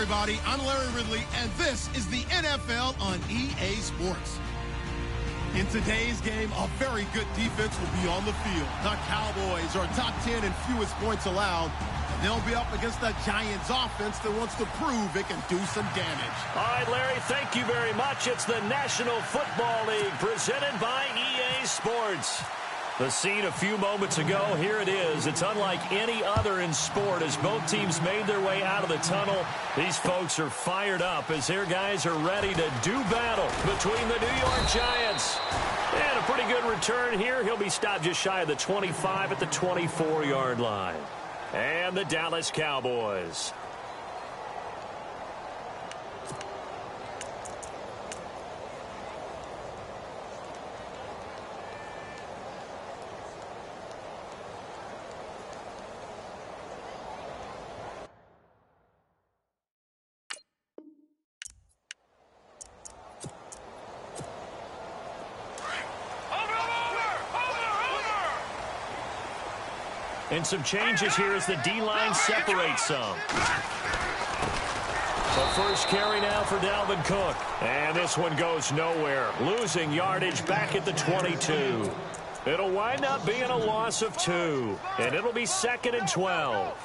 everybody. I'm Larry Ridley, and this is the NFL on EA Sports. In today's game, a very good defense will be on the field. The Cowboys are top 10 in fewest points allowed. They'll be up against the Giants offense that wants to prove it can do some damage. All right, Larry, thank you very much. It's the National Football League presented by EA Sports. The scene a few moments ago, here it is. It's unlike any other in sport as both teams made their way out of the tunnel. These folks are fired up as their guys are ready to do battle between the New York Giants. And a pretty good return here. He'll be stopped just shy of the 25 at the 24-yard line. And the Dallas Cowboys. And some changes here as the D-line separates some. The first carry now for Dalvin Cook. And this one goes nowhere. Losing yardage back at the 22. It'll wind up being a loss of 2. And it'll be 2nd and 12.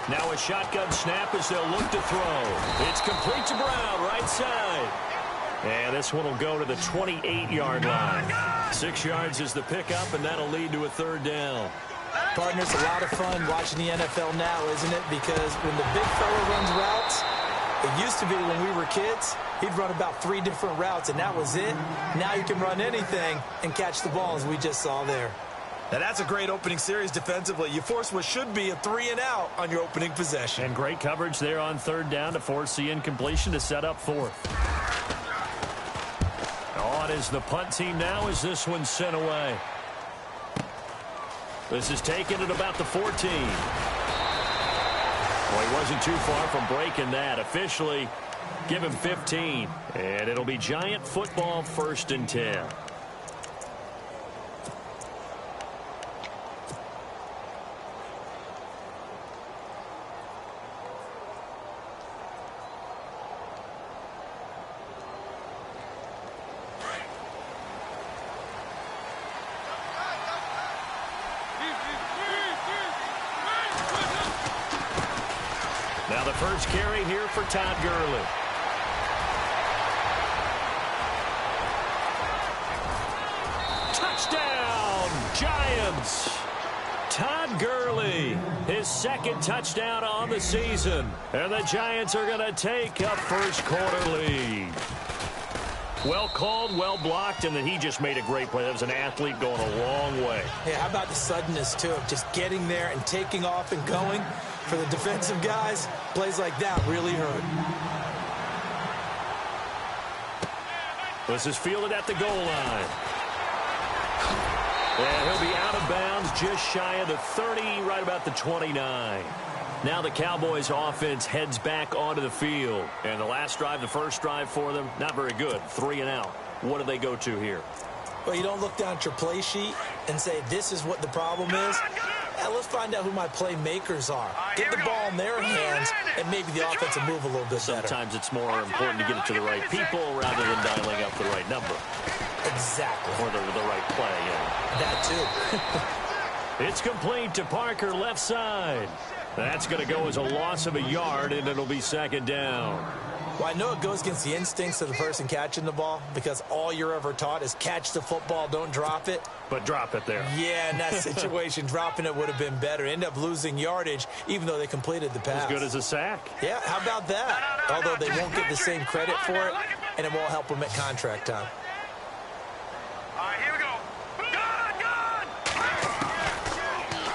Now a shotgun snap as they'll look to throw. It's complete to Brown, right side. And this one will go to the 28-yard line. 6 yards is the pickup, and that'll lead to a 3rd down. Partner, it's a lot of fun watching the NFL now, isn't it? Because when the big fella runs routes, it used to be when we were kids, he'd run about 3 different routes, and that was it. Now you can run anything and catch the ball, as we just saw there. Now, that's a great opening series defensively. You force what should be a 3-and-out on your opening possession. And great coverage there on 3rd down to force the incompletion to set up 4th. On is the punt team now as this one's sent away. This is taken at about the 14. Well, he wasn't too far from breaking that. Officially, give him 15. And it'll be Giant football 1st and 10. Now the first carry here for Todd Gurley. Touchdown, Giants! Todd Gurley, his 2nd touchdown on the season. And the Giants are going to take a first-quarter lead. Well called, well blocked, and then he just made a great play. That was an athlete going a long way. Hey, how about the suddenness, too, of just getting there and taking off and going? For the defensive guys, plays like that really hurt. This is fielded at the goal line. And he'll be out of bounds just shy of the 30, right about the 29. Now the Cowboys offense heads back onto the field. And the last drive, the first drive for them, not very good. 3-and-out. What do they go to here? Well, you don't look down at your play sheet and say, this is what the problem is. Let's find out who my playmakers are. Get the ball in their hands, and maybe the offense will move a little bit better. Sometimes it's more important to get it to the right people rather than dialing up the right number. Exactly. Or the right play, yeah. That, too. It's complete to Parker, left side. That's going to go as a loss of a yard, and it'll be 2nd down. Well, I know it goes against the instincts of the person catching the ball because all you're ever taught is catch the football, don't drop it. But drop it there. Yeah, in that situation, dropping it would have been better. End up losing yardage, even though they completed the pass. As good as a sack. Yeah, how about that? Although they won't get the same credit for it, and it won't help them at contract time. All right, here we go. Gun!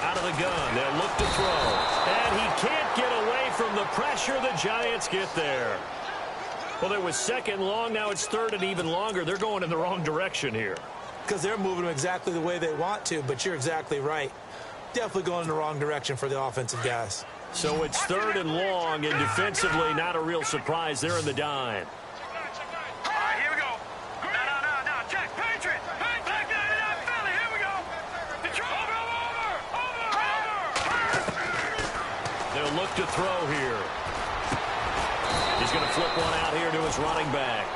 Out of the gun, they'll look to throw. And he can't get away from the pressure. The Giants get there. Well, it was 2nd long. Now it's 3rd and even longer. They're going in the wrong direction here. Because they're moving them exactly the way they want to, but you're exactly right. Definitely going in the wrong direction for the offensive guys. So it's 3rd and long, and defensively not a real surprise. They're in the dime. All right, here we go. No. Check. Patriot. Back down. Philly. Here we go. Detroit. Over. They'll look to throw here. He's going to flip one out here to his running back.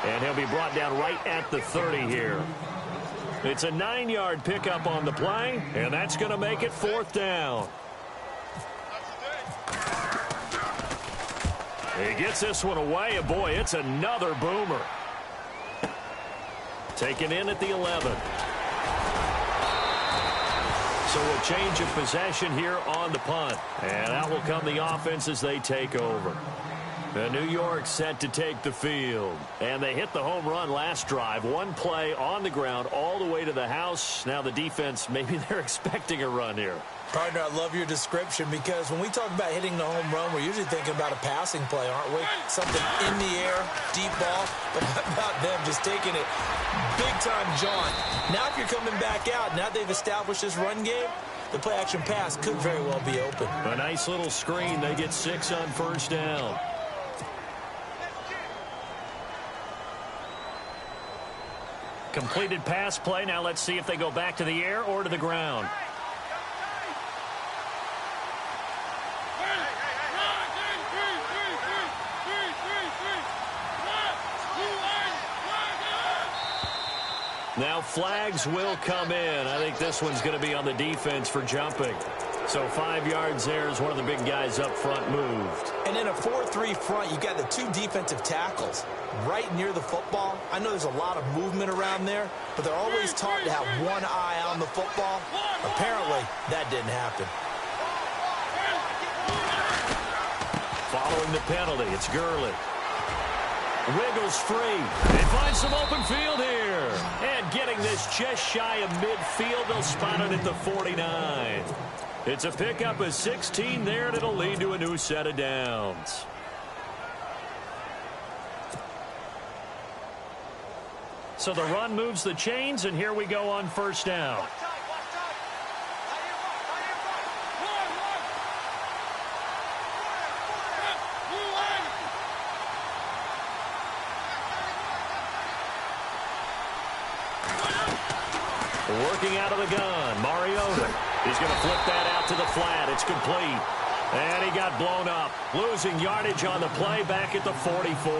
And he'll be brought down right at the 30 here. It's a 9-yard pickup on the play, and that's going to make it 4th down. He gets this one away, and boy, it's another boomer. Taken in at the 11. So a change of possession here on the punt. And out will come the offense as they take over. The New York set to take the field. And they hit the home run last drive. One play on the ground all the way to the house. Now the defense, maybe they're expecting a run here. Partner, I love your description because when we talk about hitting the home run, we're usually thinking about a passing play, aren't we? Something in the air, deep ball. But what about them just taking it big-time jaunt? Now if you're coming back out, now they've established this run game, the play-action pass could very well be open. A nice little screen. They get 6 on 1st down. Completed pass play. Now let's see if they go back to the air or to the ground. Now flags will come in. I think this one's going to be on the defense for jumping. So 5 yards there as one of the big guys up front moved. And in a 4-3 front, you got the 2 defensive tackles right near the football. I know there's a lot of movement around there, but they're always taught to have one eye on the football. Apparently, that didn't happen. Following the penalty, it's Gurley. Wiggles free. They find some open field here. And getting this just shy of midfield, they'll spot it at the 49. It's a pickup of 16 there, and it'll lead to a new set of downs. So the run moves the chains, and here we go on 1st down. Working out of the gun, Mariota. He's going to flip that out to the flat. It's complete. And he got blown up. Losing yardage on the play back at the 44.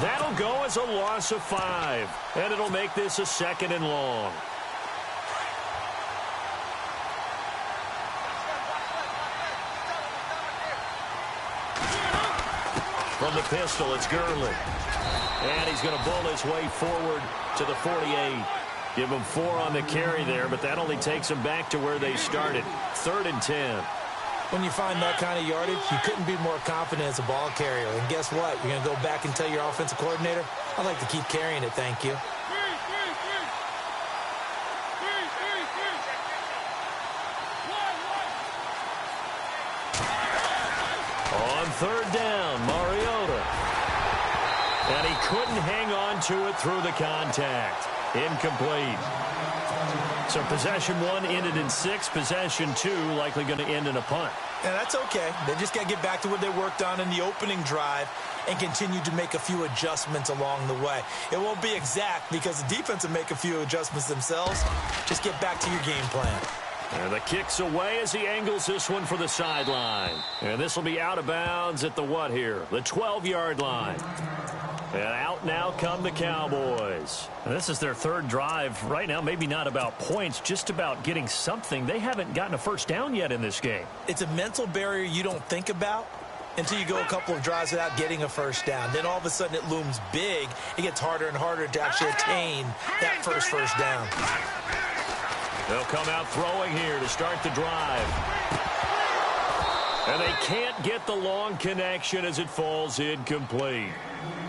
That'll go as a loss of 5. And it'll make this a 2nd and long. From the pistol, it's Gurley. And he's going to bull his way forward to the 48. Give him 4 on the carry there, but that only takes them back to where they started. 3rd and 10. When you find that kind of yardage, you couldn't be more confident as a ball carrier. And guess what? You're going to go back and tell your offensive coordinator, I'd like to keep carrying it, thank you. On 3rd down, Mariota. And he couldn't hang on to it through the contact. Incomplete. So possession 1 ended in 6. Possession 2 likely going to end in a punt. And that's okay. They just got to get back to what they worked on in the opening drive and continue to make a few adjustments along the way. It won't be exact because the defense will make a few adjustments themselves. Just get back to your game plan. And the kick's away as he angles this one for the sideline. And this will be out of bounds at the what here? The 12-yard line. And out now come the Cowboys. And this is their 3rd drive. Right now, maybe not about points, just about getting something. They haven't gotten a 1st down yet in this game. It's a mental barrier you don't think about until you go a couple of drives without getting a 1st down. Then all of a sudden it looms big. It gets harder and harder to actually attain that first down. They'll come out throwing here to start the drive. And they can't get the long connection as it falls incomplete.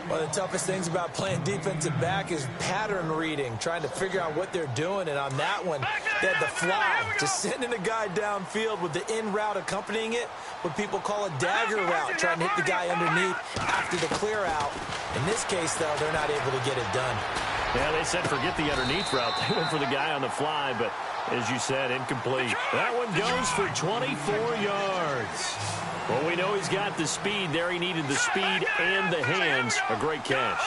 One of the toughest things about playing defensive back is pattern reading, trying to figure out what they're doing. And on that one, they had the fly, just sending a guy downfield with the in route accompanying it, what people call a dagger route, trying to hit the guy underneath after the clear out. In this case, though, they're not able to get it done. Yeah, they said forget the underneath route. They went for the guy on the fly, but As you said, incomplete. That one goes for 24 yards. Well, we know he's got the speed there. He needed the speed and the hands. A great catch.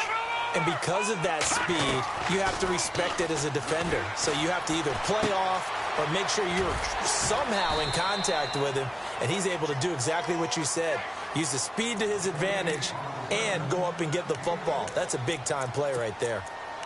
And because of that speed, you have to respect it as a defender. So you have to either play off or make sure you're somehow in contact with him, and he's able to do exactly what you said. Use the speed to his advantage and go up and get the football. That's a big-time play right there.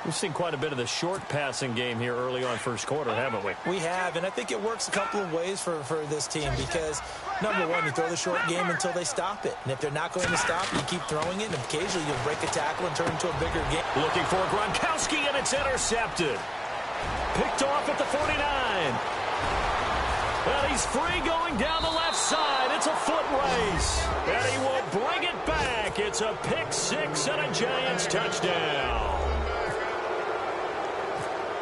We've seen quite a bit of the short passing game here early on first quarter, haven't we? We have, and I think it works a couple of ways for this team because, number one, you throw the short game until they stop it. And if they're not going to stop, you keep throwing it, and occasionally you'll break a tackle and turn into a bigger game. Looking for Gronkowski, and it's intercepted. Picked off at the 49. And he's free going down the left side. It's a foot race. And he will bring it back. It's a pick six and a Giants touchdown.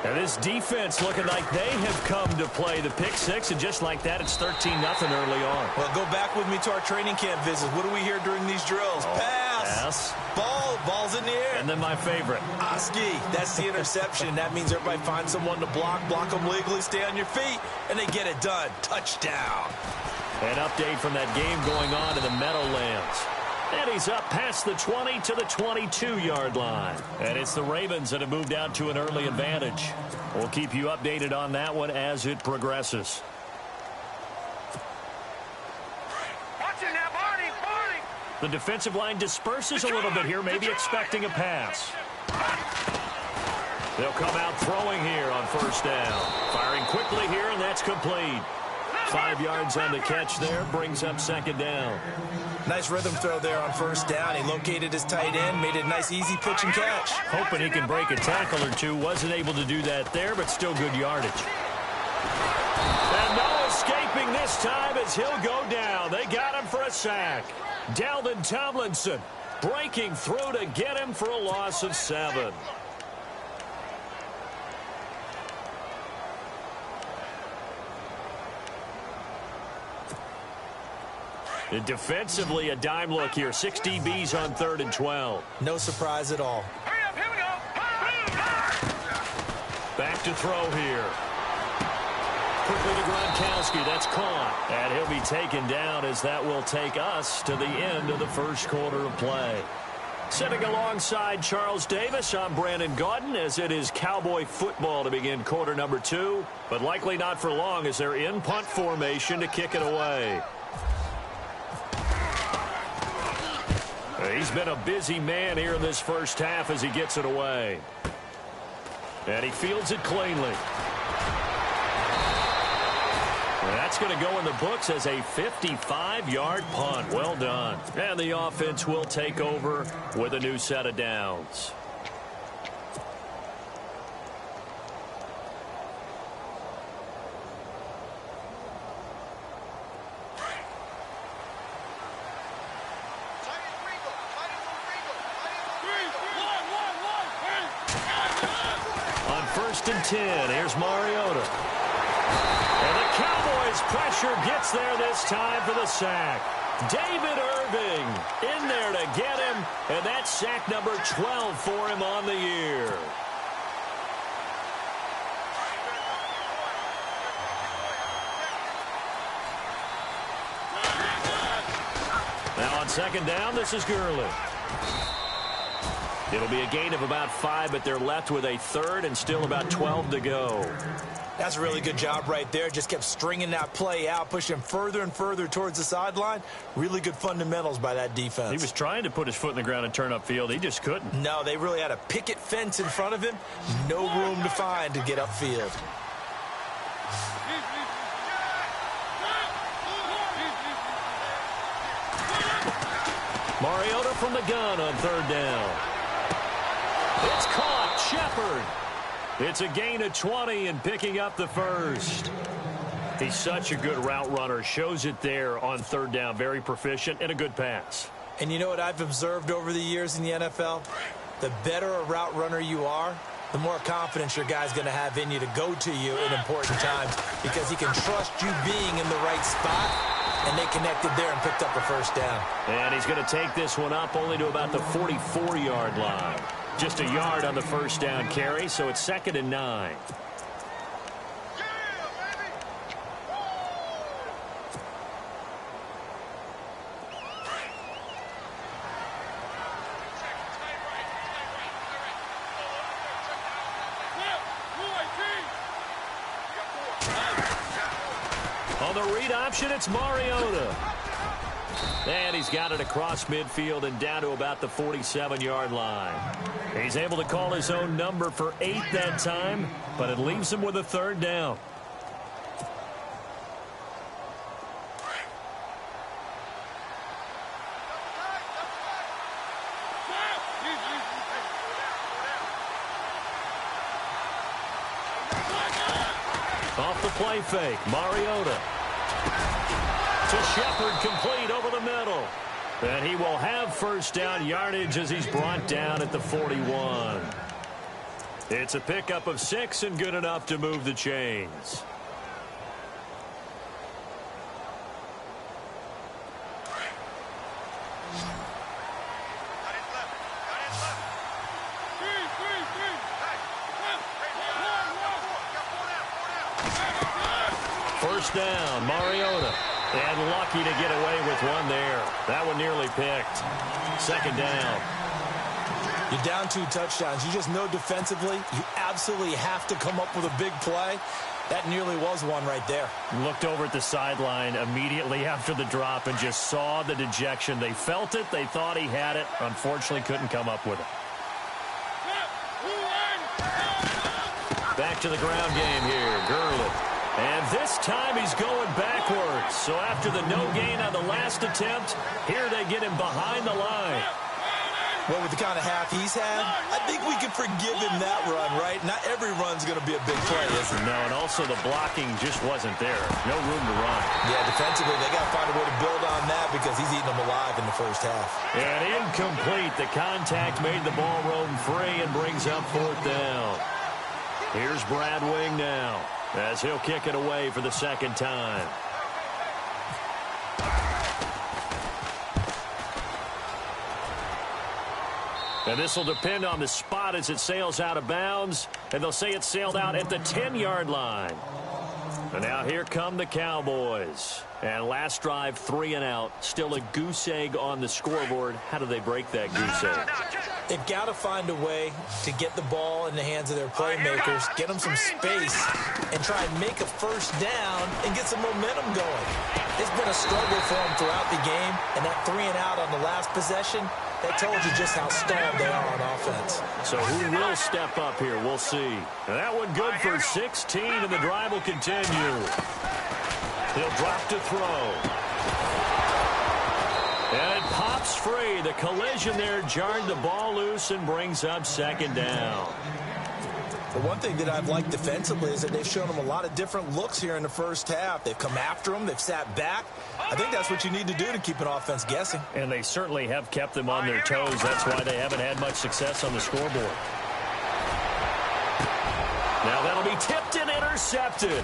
And this defense looking like they have come to play the pick six, and just like that, it's 13-0 early on. Well, go back with me to our training camp visits. What do we hear during these drills? Pass. Ball's in the air. And then my favorite. Oski, that's the interception. That means everybody finds someone to block them legally, stay on your feet, and they get it done. Touchdown. An update from that game going on in the Meadowlands. And he's up past the 20 to the 22-yard line. And it's the Ravens that have moved out to an early advantage. We'll keep you updated on that one as it progresses. Watch it now, Barney. The defensive line disperses a little bit here, maybe expecting a pass. They'll come out throwing here on first down. Firing quickly here, and that's complete. 5 yards on the catch there, brings up second down. Nice rhythm throw there on first down. He located his tight end, made it a nice easy pitch and catch. Hoping he can break a tackle or two. Wasn't able to do that there, but still good yardage. And no escaping this time as he'll go down. They got him for a sack. Dalvin Tomlinson breaking through to get him for a loss of 7. And defensively, a dime look here. 6 DBs on 3rd and 12. No surprise at all. Hurry up, here we go. Back to throw here. Quickly to Gronkowski. That's caught. And he'll be taken down as that will take us to the end of the first quarter of play. Sitting alongside Charles Davis, I'm Brandon Gaudin as it is Cowboy football to begin quarter number 2. But likely not for long as they're in punt formation to kick it away. He's been a busy man here in this first half as he gets it away. And he fields it cleanly. That's going to go in the books as a 55-yard punt. Well done. And the offense will take over with a new set of downs. First and 10. Here's Mariota. And the Cowboys pressure gets there this time for the sack. David Irving in there to get him. And that's sack number 12 for him on the year. Now on second down, this is Gurley. It'll be a gain of about 5, but they're left with a 3rd and still about 12 to go. That's a really good job right there. Just kept stringing that play out, pushing further and further towards the sideline. Really good fundamentals by that defense. He was trying to put his foot in the ground and turn upfield. He just couldn't. No, they really had a picket fence in front of him. No room to find to get upfield. Mariota from the gun on 3rd down. It's caught. Shepard. It's a gain of 20 and picking up the first. He's such a good route runner. Shows it there on 3rd down. Very proficient and a good pass. And you know what I've observed over the years in the NFL? The better a route runner you are, the more confidence your guy's going to have in you to go to you in important times because he can trust you being in the right spot. And they connected there and picked up a first down. And he's going to take this one up only to about the 44-yard line. Just a yard on the first down carry, so it's 2nd and 9. On the read option, it's Mariota. And he's got it across midfield and down to about the 47-yard line. He's able to call his own number for 8 that time, but it leaves him with a 3rd down. Off the play fake, Mariota. To Shepard, complete over the middle. And he will have 1st down yardage as he's brought down at the 41. It's a pickup of 6 and good enough to move the chains. First down, Mariota. And lucky to get away with one there. That one nearly picked. 2nd down. You're down 2 touchdowns. You just know defensively you absolutely have to come up with a big play. That nearly was one right there. Looked over at the sideline immediately after the drop and just saw the dejection. They felt it. They thought he had it. Unfortunately, couldn't come up with it. Back to the ground game here. Gurley. And this time he's going backwards. So after the no gain on the last attempt, here they get him behind the line. Well, with the kind of half he's had, I think we can forgive him that run, right? Not every run's going to be a big play, is it? No, and also the blocking just wasn't there. No room to run. Yeah, defensively, they got to find a way to build on that because he's eating them alive in the first half. And incomplete. The contact made the ball roam free and brings up 4th down. Here's Brad Wing now, as he'll kick it away for the 2nd time. And this will depend on the spot as it sails out of bounds. And they'll say it sailed out at the 10-yard line. And now here come the Cowboys. And last drive, 3 and out. Still a goose egg on the scoreboard. How do they break that goose egg? They've got to find a way to get the ball in the hands of their playmakers, get them some space, and try and make a 1st down and get some momentum going. It's been a struggle for them throughout the game, and that 3 and out on the last possession, that told you just how stalled they are on offense. So who will step up here? We'll see. And that one good for 16, and the drive will continue. He'll drop to throw. And it pops free. The collision there jarred the ball loose and brings up 2nd down. The one thing that I've liked defensively is that they've shown them a lot of different looks here in the first half. They've come after them. They've sat back. I think that's what you need to do to keep an offense guessing. And they certainly have kept them on their toes. That's why they haven't had much success on the scoreboard. Now that'll be tipped and intercepted.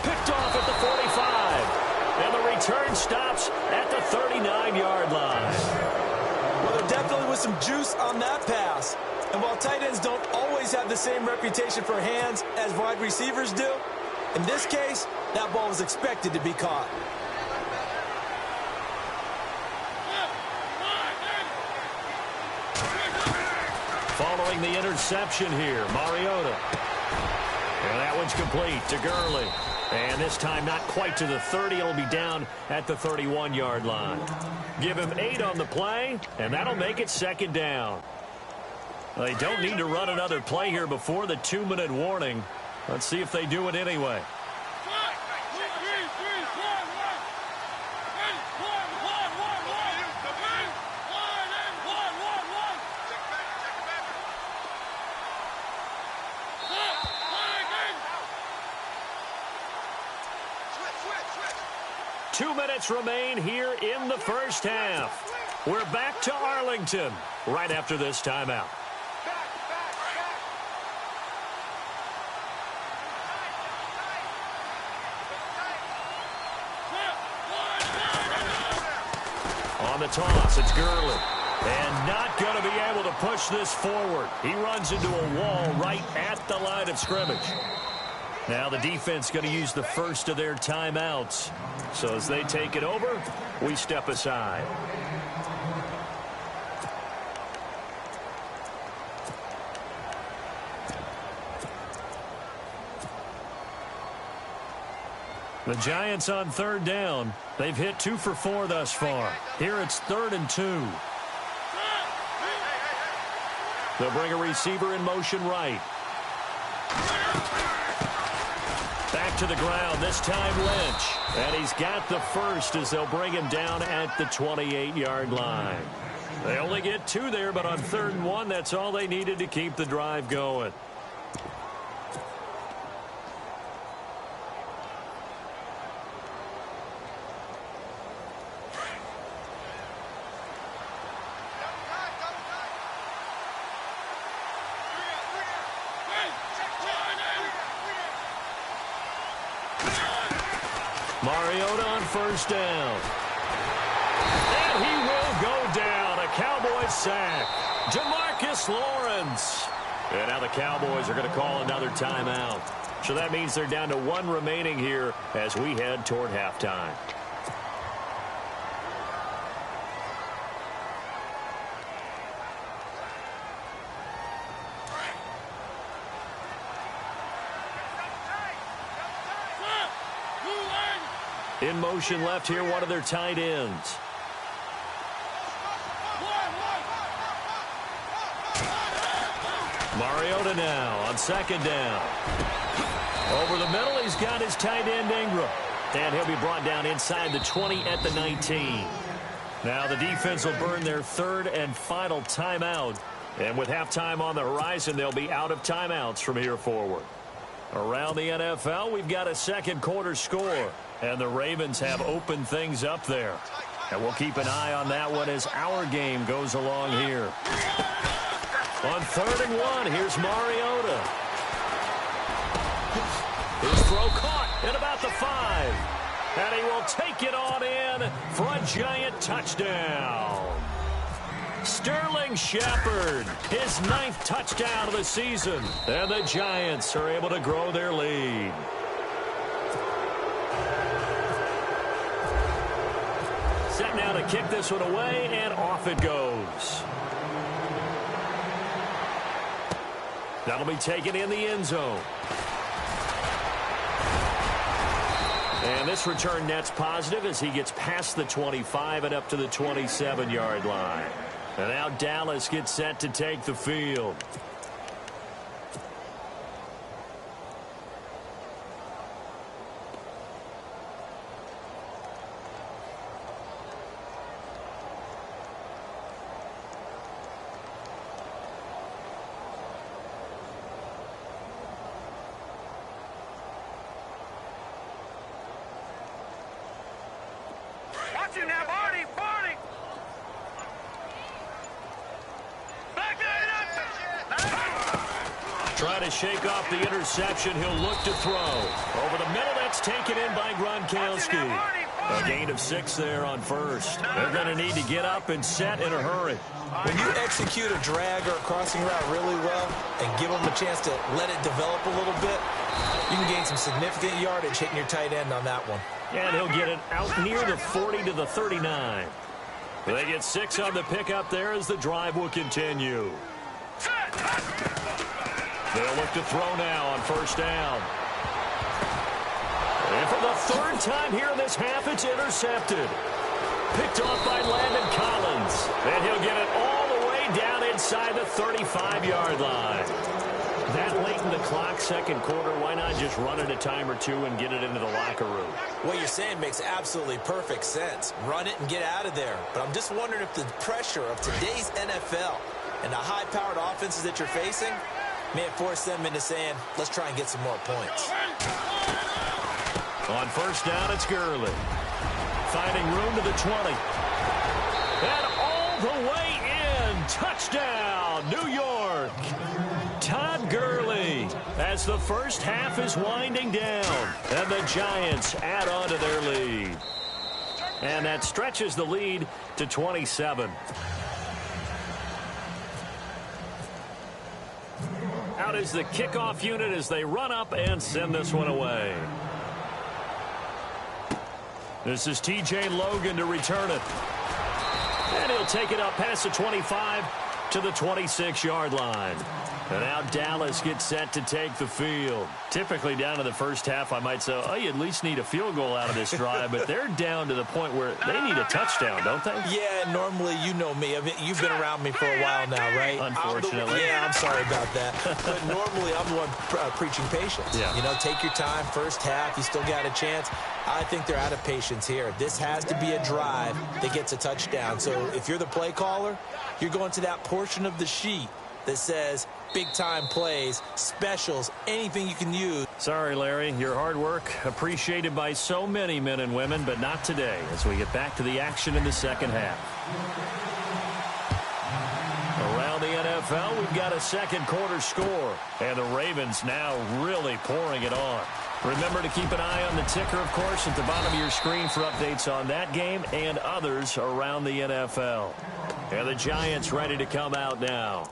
Picked off at the 45. And the return stops at the 39-yard line. Well, there definitely was some juice on that pass. And while tight ends don't always have the same reputation for hands as wide receivers do, in this case, that ball was expected to be caught. Following the interception here, Mariota. And that one's complete to Gurley. And this time not quite to the 30. It'll be down at the 31-yard line. Give him 8 on the play, and that'll make it 2nd down. They don't need to run another play here before the 2-minute warning. Let's see if they do it anyway. Two minutes remain here in the first half. We're back to Arlington right after this timeout. On the toss, it's Gurley. And not going to be able to push this forward. He runs into a wall right at the line of scrimmage. Now the defense going to use the first of their timeouts. So as they take it over, we step aside. The Giants on third down. They've hit 2 for 4 thus far. Here it's 3rd and 2. They'll bring a receiver in motion right. Back to the ground, this time Lynch. And he's got the first as they'll bring him down at the 28-yard line. They only get 2 there, but on 3rd and 1, that's all they needed to keep the drive going. Mariota on first down. And he will go down. A Cowboys sack. Demarcus Lawrence. And now the Cowboys are going to call another timeout. So that means they're down to 1 remaining here as we head toward halftime. In motion left here, one of their tight ends. Mariota now on second down. Over the middle, he's got his tight end Ingram. And he'll be brought down inside the 20 at the 19. Now the defense will burn their 3rd and final timeout. And with halftime on the horizon, they'll be out of timeouts from here forward. Around the NFL, we've got a second quarter score. And the Ravens have opened things up there. And we'll keep an eye on that one as our game goes along here. On 3rd and 1, here's Mariota. His throw caught at about the 5. And he will take it on in for a Giant touchdown. Sterling Shepard, his 9th touchdown of the season. And the Giants are able to grow their lead. Set now to kick this one away, and off it goes. That'll be taken in the end zone. And this return net's positive as he gets past the 25 and up to the 27-yard line. And now Dallas gets set to take the field. Watch him now, Barney! Back Trying to shake off the interception. He'll look to throw. Over the middle, that's taken in by Gronkowski. A gain of 6 there on first. They're going to need to get up and set in a hurry. When you execute a drag or a crossing route really well and give them a chance to let it develop a little bit, you can gain some significant yardage hitting your tight end on that one. And he'll get it out near the 40 to the 39. They get 6 on the pickup there as the drive will continue. They'll look to throw now on first down. And for the 3rd time here in this half, it's intercepted. Picked off by Landon Collins. And he'll get it all the way down inside the 35-yard line. That late in the clock, second quarter, why not just run it a time or 2 and get it into the locker room? What you're saying makes absolutely perfect sense. Run it and get out of there. But I'm just wondering if the pressure of today's NFL and the high-powered offenses that you're facing may force them into saying, let's try and get some more points. On first down, it's Gurley. Finding room to the 20. And all the way in. Touchdown, New York. Todd Gurley as the first half is winding down. And the Giants add on to their lead. And that stretches the lead to 27. Out is the kickoff unit as they run up and send this one away. This is T.J. Logan to return it. And he'll take it up past the 25 to the 26-yard line. And now Dallas gets set to take the field. Typically down to the first half, I might say, oh, you at least need a field goal out of this drive, but they're down to the point where they need a touchdown, don't they? Yeah, normally, you know me. I mean, you've been around me for a while now, right? Unfortunately. I'm sorry about that. But normally, I'm the one preaching patience. Yeah. You know, take your time. First half, you still got a chance. I think they're out of patience here. This has to be a drive that gets a touchdown. So if you're the play caller, you're going to that portion of the sheet that says big-time plays, specials, anything you can use. Sorry, Larry. Your hard work appreciated by so many men and women, but not today as we get back to the action in the second half. Around the NFL, we've got a second quarter score, and the Ravens now really pouring it on. Remember to keep an eye on the ticker, of course, at the bottom of your screen for updates on that game and others around the NFL. And the Giants ready to come out now.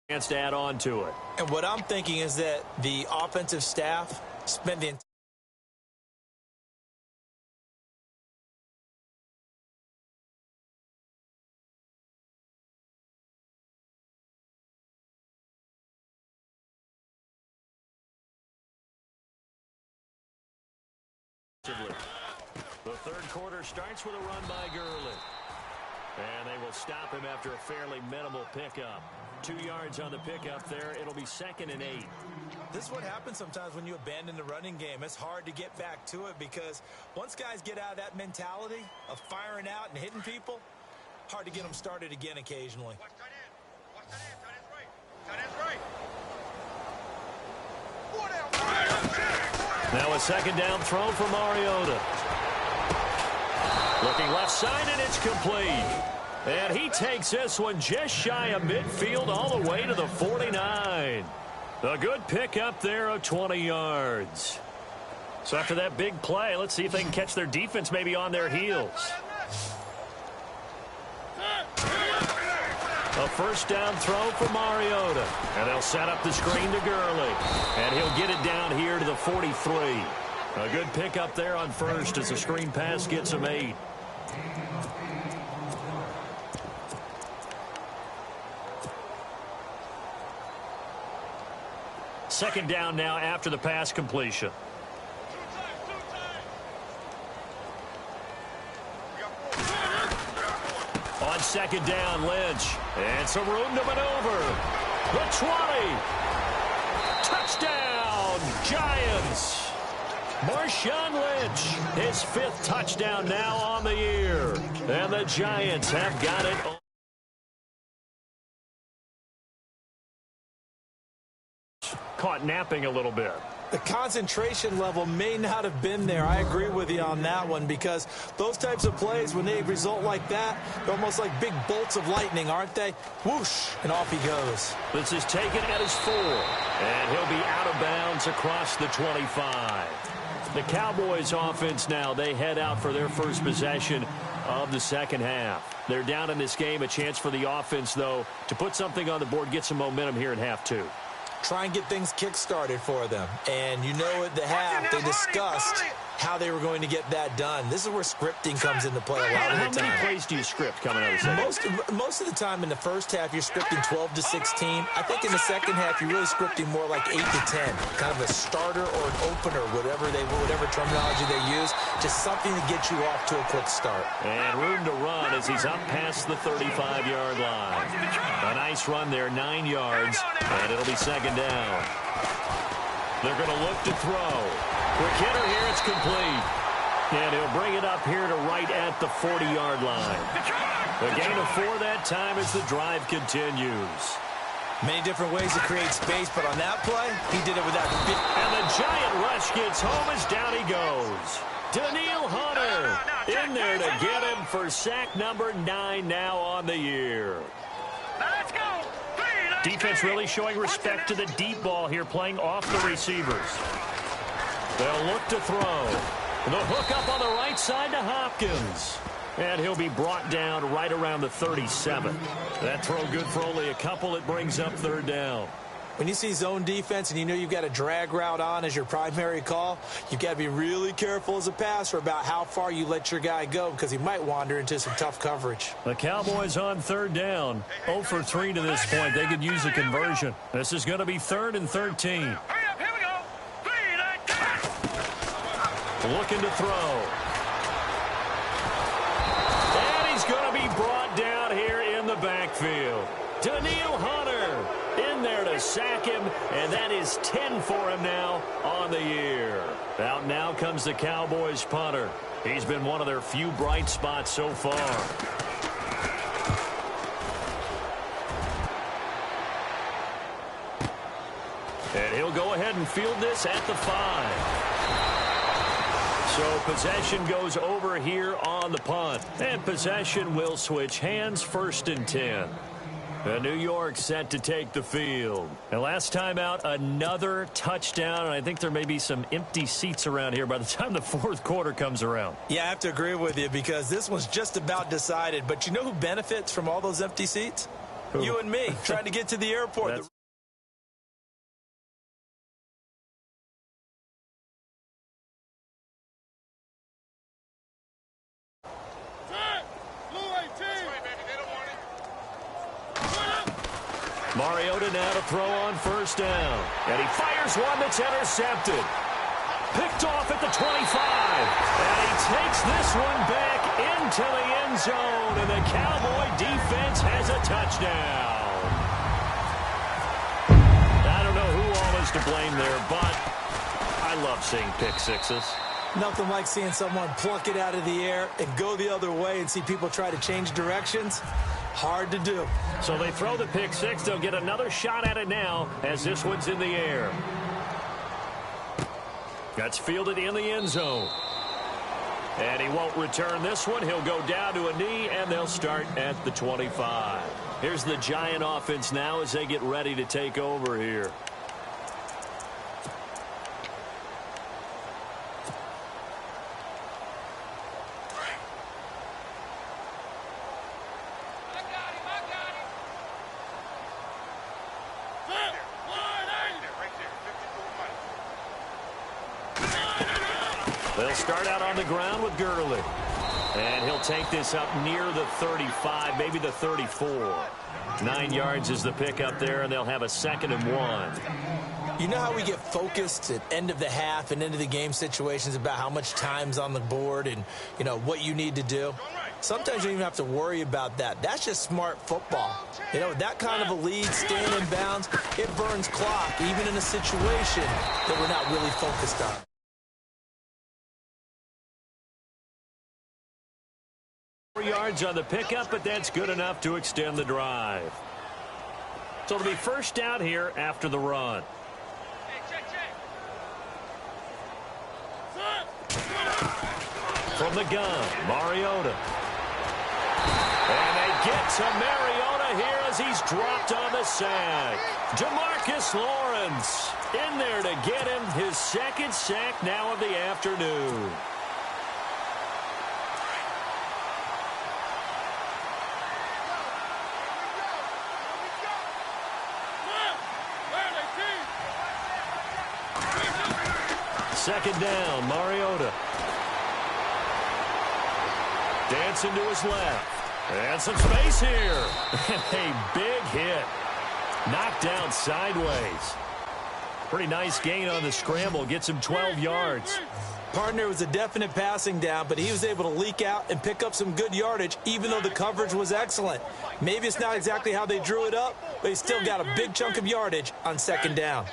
Chance to add on to it. And what I'm thinking is that the offensive staff spent the The third quarter starts with a run by Gurley. And they will stop him after a fairly minimal pickup. 2 yards on the pickup there. It'll be 2nd and 8. This is what happens sometimes when you abandon the running game. It's hard to get back to it because once guys get out of that mentality of firing out and hitting people, hard to get them started again occasionally. Watch tight end. Watch tight end. Tight end's right. Tight end's right. Now a second down throw for Mariota. Looking left side, and it's complete. And he takes this one just shy of midfield all the way to the 49. A good pickup there of 20 yards. So after that big play, let's see if they can catch their defense maybe on their heels. A first down throw for Mariota. And they'll set up the screen to Gurley. And he'll get it down here to the 43. A good pickup there on first as the screen pass gets him 8. Second down now after the pass completion. On second down, Lynch. And some room to maneuver. The 20. Touchdown, Giants. Marshawn Lynch, his 5th touchdown now on the year. And the Giants have got it. Caught napping a little bit. The concentration level may not have been there. I agree with you on that one because those types of plays, when they result like that, they're almost like big bolts of lightning, aren't they? Whoosh, and off he goes. This is taken at his 4, and he'll be out of bounds across the 25. The Cowboys offense now, they head out for their first possession of the second half. They're down in this game. A chance for the offense, though, to put something on the board, get some momentum here in half 2. Try and get things kick-started for them. And you know at the half, they discussed how they were going to get that done. This is where scripting comes into play a lot of the time. How many plays do you script coming out of the second? Most of the time in the first half, you're scripting 12 to 16. I think in the second half, you're really scripting more like 8 to 10. Kind of a starter or an opener, whatever terminology they use. Just something to get you off to a quick start. And room to run as he's up past the 35-yard line. A nice run there, 9 yards, and it'll be second down. They're going to look to throw. Quick hitter here, it's complete. And he'll bring it up here to right at the 40-yard line. A gain of 4 that time as the drive continues. Many different ways to create space, but on that play, he did it without... And the giant rush gets home as down he goes. Danielle Hunter in there to get him for sack number 9 now on the year. Let's go. Defense really showing respect to the deep ball here, playing off the receivers. They'll look to throw. The hook up on the right side to Hopkins. And he'll be brought down right around the 37. That throw good for only a couple. It brings up third down. When you see zone defense and you know you've got a drag route on as your primary call, you've got to be really careful as a passer about how far you let your guy go because he might wander into some tough coverage. The Cowboys on third down. 0 for 3 to this point. They could use a conversion. This is going to be 3rd and 13. Hurry up, here we go. 3, 9, Looking to throw. And he's going to be brought down here in the backfield. Danielle Hunter in there to sack him, and that is 10 for him now on the year. Out now comes the Cowboys punter. He's been one of their few bright spots so far. And he'll go ahead and field this at the 5. So possession goes over here on the punt. And possession will switch hands, 1st and 10. New York set to take the field. And last time out, another touchdown. And I think there may be some empty seats around here by the time the 4th quarter comes around. Yeah, I have to agree with you because this one's just about decided. But you know who benefits from all those empty seats? Who? You and me, trying to get to the airport. Mariota now to throw on 1st down. And he fires one that's intercepted. Picked off at the 25. And he takes this one back into the end zone. And the Cowboy defense has a touchdown. I don't know who all is to blame there, but I love seeing pick sixes. Nothing like seeing someone pluck it out of the air and go the other way and see people try to change directions. Hard to do. So they throw the pick six. They'll get another shot at it now as this one's in the air. That's fielded in the end zone. And he won't return this one. He'll go down to a knee, and they'll start at the 25. Here's the Giant offense now as they get ready to take over here. They'll start out on the ground with Gurley. And he'll take this up near the 35, maybe the 34. 9 yards is the pickup there, and they'll have a 2nd and 1. You know how we get focused at end of the half and into the game situations about how much time's on the board and, you know, what you need to do? Sometimes you don't even have to worry about that. That's just smart football. You know, that kind of a lead, staying in bounds, it burns clock, even in a situation that we're not really focused on. Yards on the pickup, but that's good enough to extend the drive. So it'll be 1st down here after the run. From the gun, Mariota. And they get to Mariota here as he's dropped on the sack. Demarcus Lawrence in there to get him his 2nd sack now of the afternoon. Second down, Mariota. Dancing to his left. And some space here. And a big hit. Knocked down sideways. Pretty nice gain on the scramble. Gets him 12 yards. Partner was a definite passing down, but he was able to leak out and pick up some good yardage, even though the coverage was excellent. Maybe it's not exactly how they drew it up, but he still got a big chunk of yardage on 2nd down.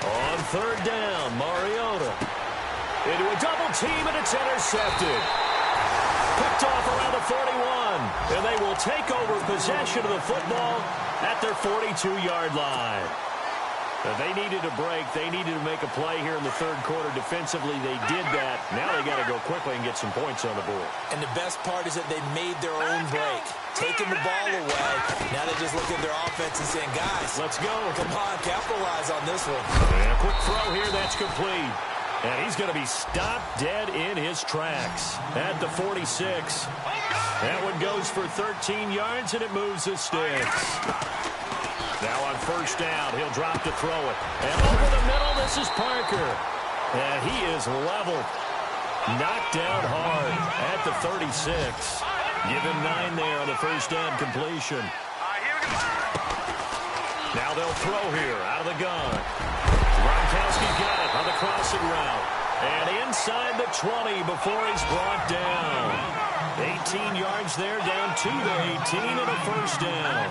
On 3rd down, Mariota. Into a double team, and it's intercepted. Picked off around the 41. And they will take over possession of the football at their 42-yard line. They needed a break. They needed to make a play here in the third quarter. Defensively, they did that. Now they got to go quickly and get some points on the board. And the best part is that they made their own break. Taking the ball away. Now they just look at their offense and saying, guys, let's go. Come on, capitalize on this one. And a quick throw here. That's complete. And he's going to be stopped dead in his tracks at the 46. That one goes for 13 yards, and it moves the sticks. Now on first down, he'll drop to throw it. And over the middle, this is Parker. And he is leveled. Knocked down hard at the 36. Give him 9 there on the first down completion. Now they'll throw here out of the gun. Gronkowski got it on the crossing route. And inside the 20 before he's brought down. 18 yards there, down to the 18 and a first down.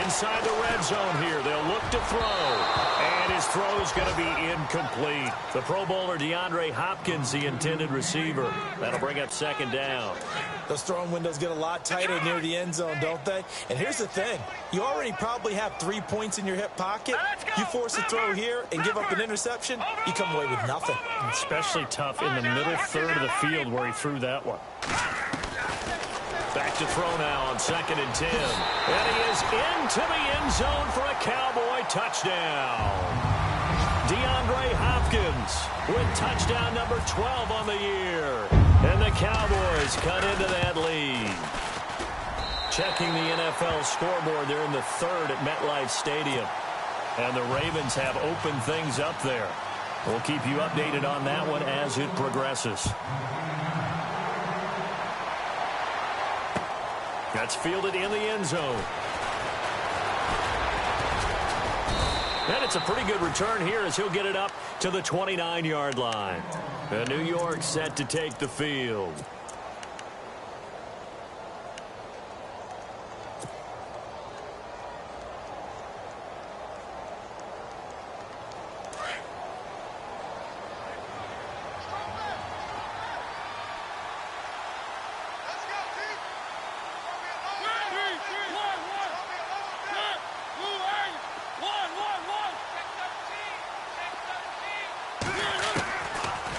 Inside the red zone here, they'll look to throw. And his throw is going to be incomplete. The Pro Bowler DeAndre Hopkins, the intended receiver. That'll bring up second down. Those throwing windows get a lot tighter near the end zone, don't they? And here's the thing. You already probably have 3 points in your hip pocket. You force a throw here and give up an interception, you come away with nothing. Especially tough in the middle third of the field where he threw that one. Back to throw now on 2nd and 10. And he is into the end zone for a Cowboy touchdown. DeAndre Hopkins with touchdown number 12 on the year. And the Cowboys cut into that lead. Checking the NFL scoreboard, they're in the third at MetLife Stadium. And the Ravens have opened things up there. We'll keep you updated on that one as it progresses. That's fielded in the end zone. And it's a pretty good return here as he'll get it up to the 29-yard line. And New York set to take the field.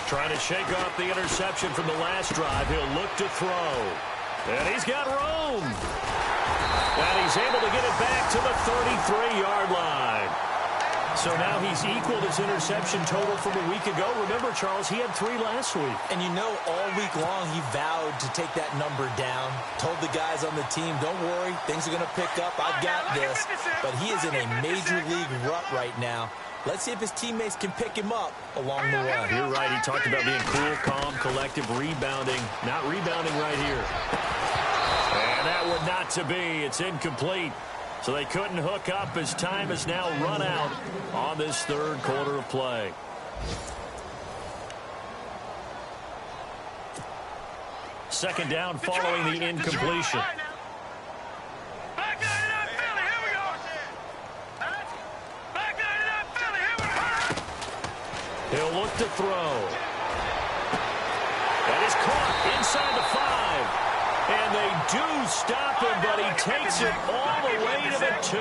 Trying to shake off the interception from the last drive. He'll look to throw. And he's got room. And he's able to get it back to the 33-yard line. So now he's equaled his interception total from a week ago. Remember, Charles, he had 3 last week. And you know, all week long he vowed to take that number down. Told the guys on the team, don't worry, things are going to pick up. I've got this. But he is in a major league rut right now. Let's see if his teammates can pick him up along the way. You're right. He talked about being cool, calm, collective, rebounding. Not rebounding right here. And that would not to be. It's incomplete. So they couldn't hook up as time has now run out on this third quarter of play. Second down following the incompletion. He'll look to throw. That is caught inside the 5. And they do stop him, but he takes it all the way to the 2.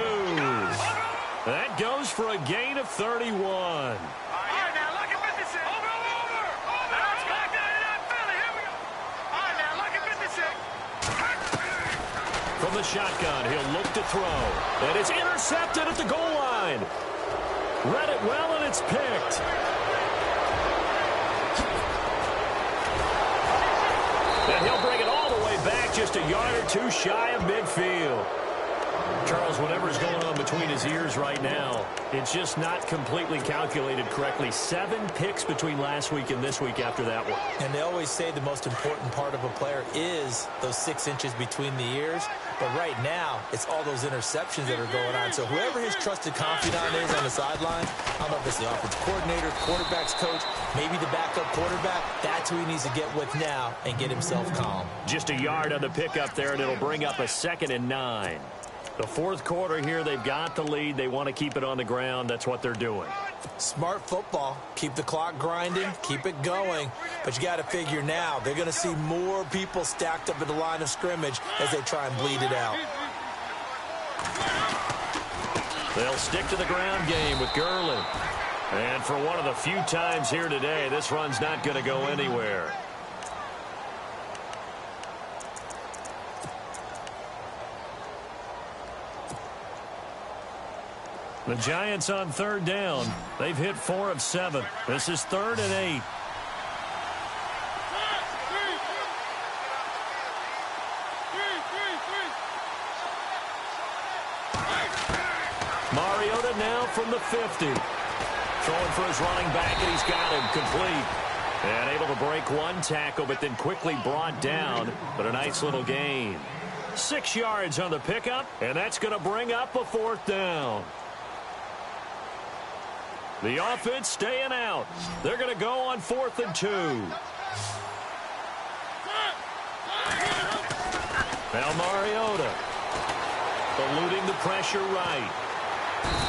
That goes for a gain of 31. From the shotgun, he'll look to throw. And it's intercepted at the goal line. Read it well, and it's picked. And he'll bring it all the way back just a yard or 2 shy of midfield. Charles, whatever's going on between his ears right now, it's just not completely calculated correctly. 7 picks between last week and this week after that one. And they always say the most important part of a player is those 6 inches between the ears. But right now, it's all those interceptions that are going on. So whoever his trusted confidant is on the sideline, I don't know if it's the offensive coordinator, quarterback's coach, maybe the backup quarterback, that's who he needs to get with now and get himself calm. Just a yard on the pickup there, and it'll bring up a 2nd and 9. The fourth quarter here, they've got the lead. They want to keep it on the ground. That's what they're doing. Smart football. Keep the clock grinding. Keep it going. But you got to figure now, they're going to see more people stacked up at the line of scrimmage as they try and bleed it out. They'll stick to the ground game with Gurley. And for one of the few times here today, this run's not going to go anywhere. The Giants on third down. They've hit 4 of 7. This is 3rd and 8. Mariota now from the 50. Throwing for his running back, and he's got him complete. And able to break one tackle, but then quickly brought down. But a nice little gain. 6 yards on the pickup, and that's going to bring up a 4th down. The offense staying out. They're going to go on 4th and 2. Now Mariota eluding the pressure right.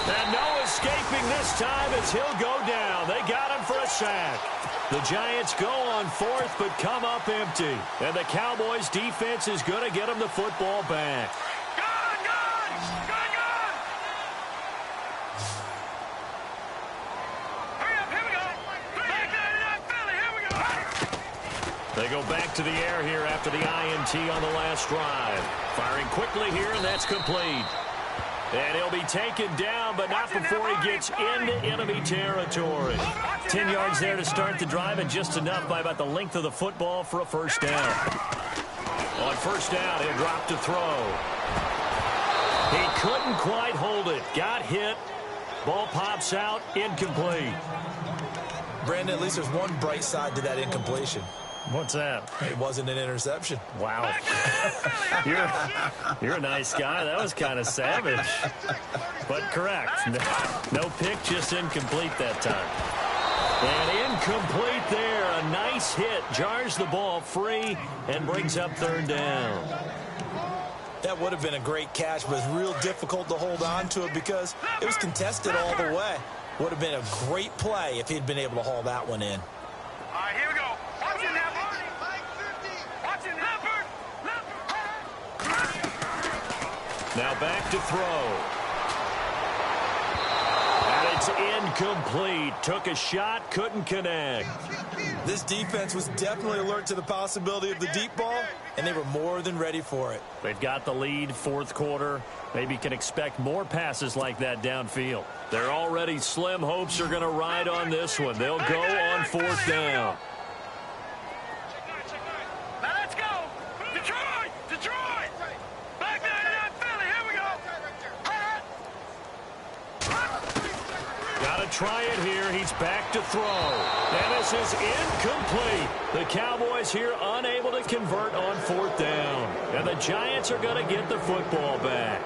And no escaping this time as he'll go down. They got him for a sack. The Giants go on 4th but come up empty. And the Cowboys defense is going to get them the football back. They go back to the air here after the INT on the last drive. Firing quickly here, and that's complete. And he'll be taken down, but not before he gets into enemy territory. 10 yards there to start the drive, and just enough by about the length of the football for a 1st down. On 1st down, he'll drop to throw. He couldn't quite hold it. Got hit. Ball pops out. Incomplete. Brandon, at least there's one bright side to that incompletion. What's that? It wasn't an interception. Wow. You're a nice guy. That was kind of savage. But correct. No pick, just incomplete that time. And incomplete there. A nice hit. Jars the ball free and brings up 3rd down. That would have been a great catch, but it's real difficult to hold on to it because it was contested all the way. Would have been a great play if he'd been able to haul that one in. All right, here we go. Watch it now, Barney. Watch it, Leopard. Now back to throw. And it's incomplete. Took a shot, couldn't connect. This defense was definitely alert to the possibility of the deep ball, and they were more than ready for it. They've got the lead, 4th quarter. Maybe can expect more passes like that downfield. They're already slim hopes are going to ride on this one. They'll go on 4th down. Now let's go. Detroit. Back there to that Philly. Here we go. Got to try it here. He's back to throw. And this is incomplete. The Cowboys here unable to convert on 4th down. And the Giants are going to get the football back.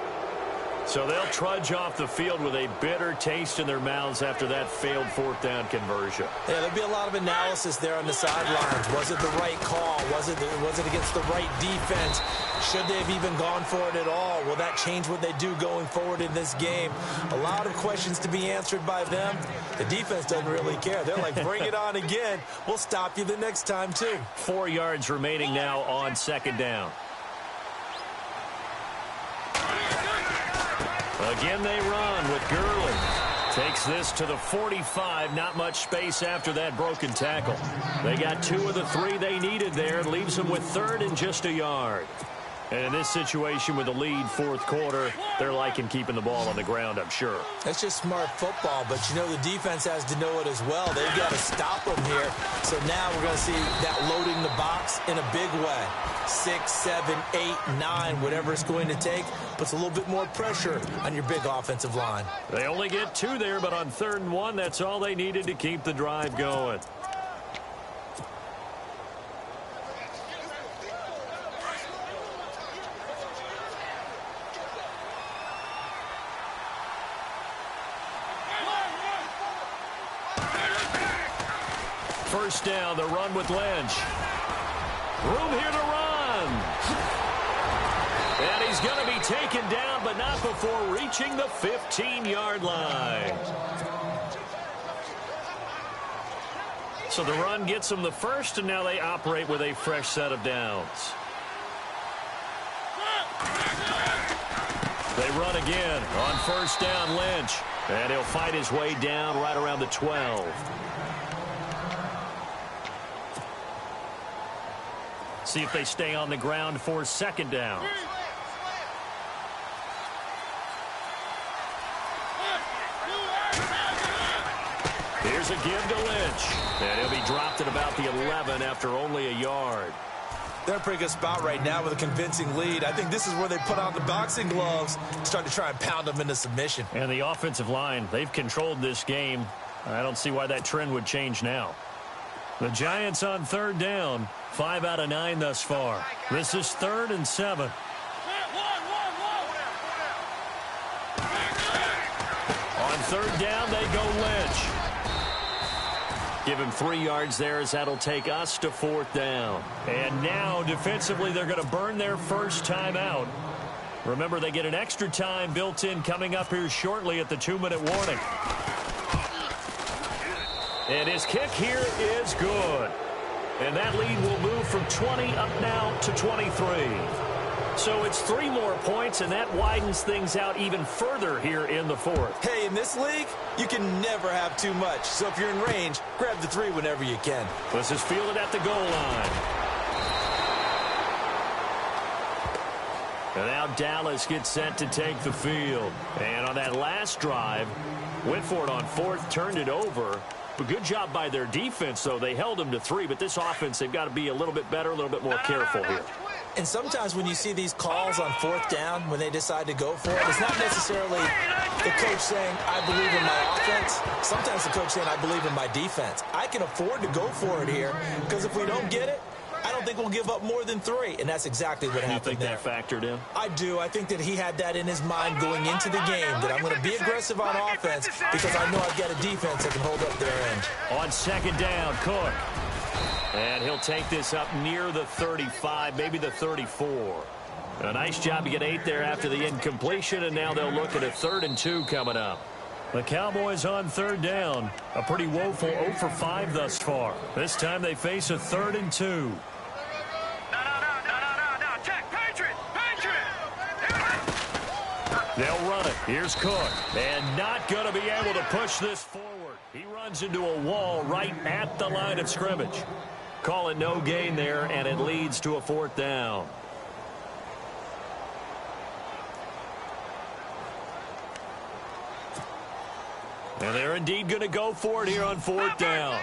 So they'll trudge off the field with a bitter taste in their mouths after that failed 4th down conversion. Yeah, there'll be a lot of analysis there on the sidelines. Was it the right call? Was it against the right defense? Should they have even gone for it at all? Will that change what they do going forward in this game? A lot of questions to be answered by them. The defense doesn't really care. They're like, bring it on again. We'll stop you the next time, too. 4 yards remaining now on 2nd down. Again, they run with Gurley. Takes this to the 45. Not much space after that broken tackle. They got 2 of the 3 they needed there. Leaves them with 3rd and just a yard. And in this situation with the lead 4th quarter, they're liking keeping the ball on the ground, I'm sure. That's just smart football, but you know the defense has to know it as well. They've got to stop them here. So now we're going to see that loading the box in a big way. 6, 7, 8, 9, whatever it's going to take, puts a little bit more pressure on your big offensive line. They only get 2 there, but on 3rd and 1, that's all they needed to keep the drive going. First down, the run with Lynch. Room here to run. And he's going to be taken down, but not before reaching the 15-yard line. So the run gets them the first, and now they operate with a fresh set of downs. They run again on first down, Lynch. And he'll fight his way down right around the 12. See if they stay on the ground for second down. Here's a give to Lynch. And he'll be dropped at about the 11 after only a yard. They're in a pretty good spot right now with a convincing lead. I think this is where they put on the boxing gloves, start to try and pound them into submission. And the offensive line, they've controlled this game. I don't see why that trend would change now. The Giants on third down, 5 out of 9 thus far. This is 3rd and 7. On third down, they go Lynch. Give him 3 yards there as that'll take us to 4th down. And now, defensively, they're going to burn their first time out. Remember, they get an extra time built in coming up here shortly at the 2-minute warning. And his kick here is good. And that lead will move from 20 up now to 23. So it's 3 more points, and that widens things out even further here in the 4th. Hey, in this league, you can never have too much. So if you're in range, grab the 3 whenever you can. This is fielded at the goal line. And now Dallas gets set to take the field. And on that last drive, went for it on 4th, turned it over. A good job by their defense, though. They held them to 3, but this offense, they've got to be a little bit better, a little bit more careful here. And sometimes when you see these calls on 4th down, when they decide to go for it, it's not necessarily the coach saying, I believe in my offense. Sometimes the coach saying, I believe in my defense. I can afford to go for it here, because if we don't get it, I don't think we'll give up more than 3. And that's exactly what happened there. You think that factored in? I do. I think that he had that in his mind going into the game, that I'm going to be aggressive on offense because I know I've got a defense that can hold up their end. On second down, Cook. And he'll take this up near the 35, maybe the 34. A nice job to get 8 there after the incompletion, and now they'll look at a 3rd and 2 coming up. The Cowboys on third down. A pretty woeful 0 for 5 thus far. This time they face a 3rd and 2. They'll run it. Here's Cook. And not going to be able to push this forward. He runs into a wall right at the line of scrimmage. Call it no gain there, and it leads to a 4th down. And they're indeed going to go for it here on 4th down.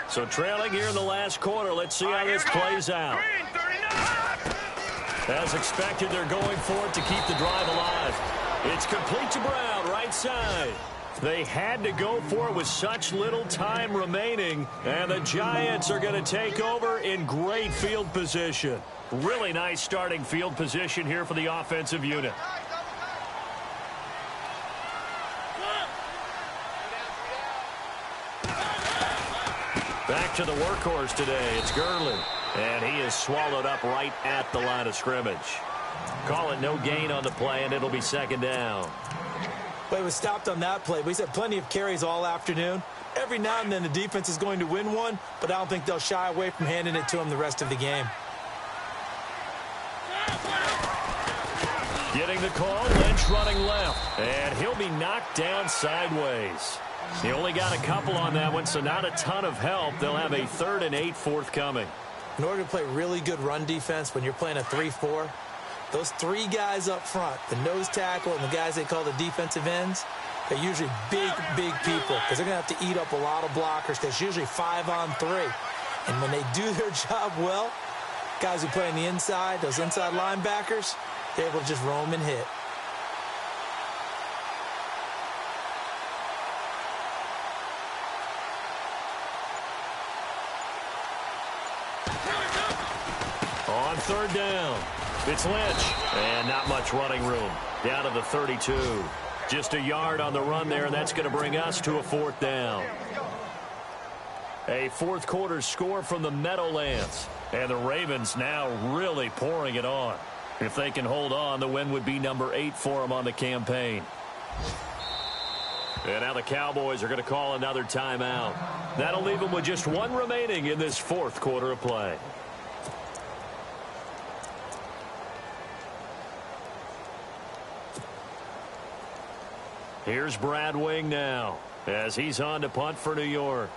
So trailing here in the last quarter. Let's see how this plays out. As expected, they're going for it to keep the drive alive. It's complete to Brown, right side. They had to go for it with such little time remaining, and the Giants are going to take over in great field position. Really nice starting field position here for the offensive unit. Back to the workhorse today. It's Gurley, and he is swallowed up right at the line of scrimmage. Call it no gain on the play, and it'll be 2nd down. But it was stopped on that play. He's had plenty of carries all afternoon. Every now and then the defense is going to win one, but I don't think they'll shy away from handing it to him the rest of the game. Getting the call, Lynch running left, and he'll be knocked down sideways. He only got a couple on that one, so not a ton of help. They'll have a 3rd and 8 forthcoming. In order to play really good run defense when you're playing a 3-4, those 3 guys up front, the nose tackle and the guys they call the defensive ends, they're usually big, big people because they're going to have to eat up a lot of blockers because it's usually 5-on-3. And when they do their job well, guys who play on the inside, those inside linebackers, they're able to just roam and hit. On 3rd down, it's Lynch, and not much running room. Down to the 32. Just a yard on the run there, and that's going to bring us to a 4th down. A 4th quarter score from the Meadowlands, and the Ravens now really pouring it on. If they can hold on, the win would be number 8 for them on the campaign. And now the Cowboys are going to call another timeout. That'll leave them with just 1 remaining in this 4th quarter of play. Here's Brad Wing now as he's on to punt for New York.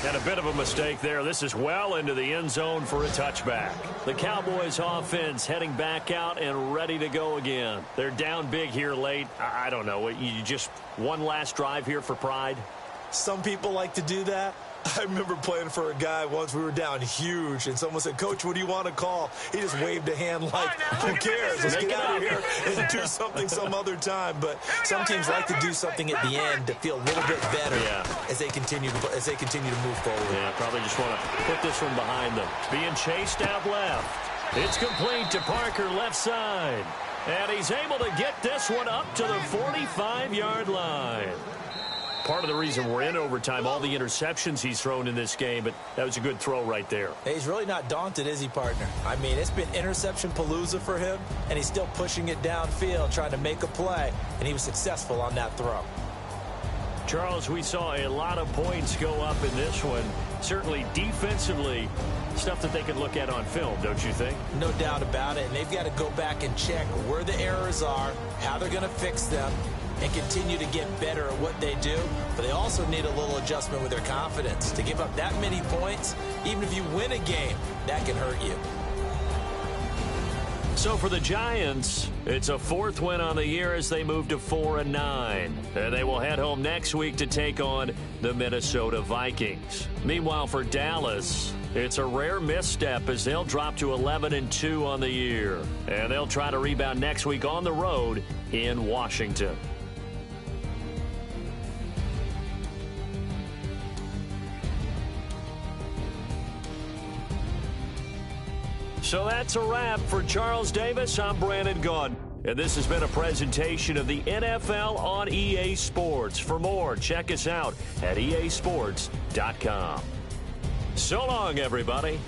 And a bit of a mistake there. This is well into the end zone for a touchback. The Cowboys offense heading back out and ready to go again. They're down big here late. I don't know. You just one last drive here for pride? Some people like to do that. I remember playing for a guy once. We were down huge, and someone said, "Coach, what do you want to call?" He just waved a hand like, who cares? Let's get out of here and do something some other time. But some teams like to do something at the end to feel a little bit better as they continue to move forward. Yeah, probably just want to put this one behind them. Being chased out left. It's complete to Parker left side. And he's able to get this one up to the 45-yard line. Part of the reason we're in overtime, all the interceptions he's thrown in this game, but that was a good throw right there. Hey, he's really not daunted, is he, partner? I mean, it's been interception palooza for him, and he's still pushing it downfield, trying to make a play, and he was successful on that throw. Charles, we saw a lot of points go up in this one. Certainly defensively, stuff that they can look at on film, don't you think? No doubt about it, and they've got to go back and check where the errors are, how they're going to fix them, and continue to get better at what they do. But they also need a little adjustment with their confidence. To give up that many points, even if you win a game, that can hurt you. So for the Giants, it's a 4th win on the year as they move to 4-9. And they will head home next week to take on the Minnesota Vikings. Meanwhile, for Dallas, it's a rare misstep as they'll drop to 11-2 on the year. And they'll try to rebound next week on the road in Washington. So that's a wrap. For Charles Davis, I'm Brandon Gaudin. And this has been a presentation of the NFL on EA Sports. For more, check us out at easports.com. So long, everybody,